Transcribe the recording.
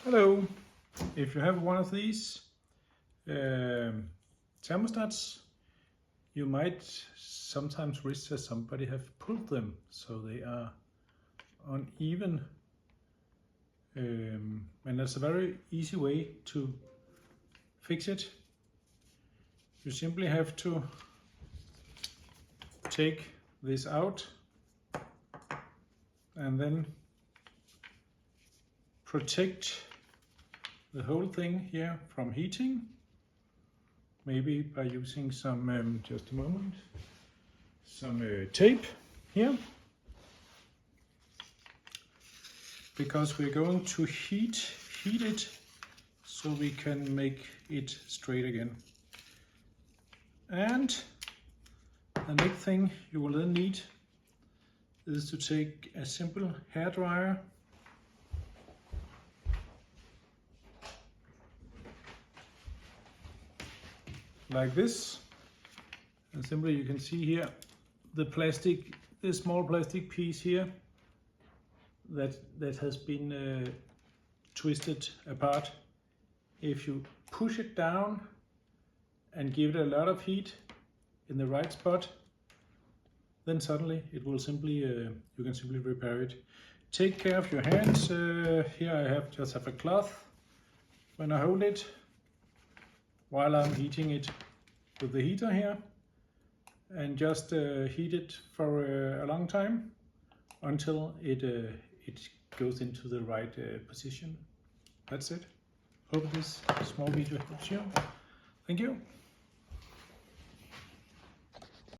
Hello, if you have one of these thermostats, you might sometimes wish that somebody have pulled them so they are uneven, and that's a very easy way to fix it. You simply have to take this out and then protect the whole thing here from heating, maybe by using some, just a moment, some tape here, because we're going to heat it so we can make it straight again. And the next thing you will then need is to take a simple hairdryer like this, and simply you can see here the plastic, this small plastic piece here that has been twisted apart. If you push it down and give it a lot of heat in the right spot, then suddenly it will simply you can simply repair it. Take care of your hands. Here I just have a cloth when I hold it while I'm heating it with the heater here, and just heat it for a long time until it goes into the right position. That's it. Hope this small video helps you. Thank you.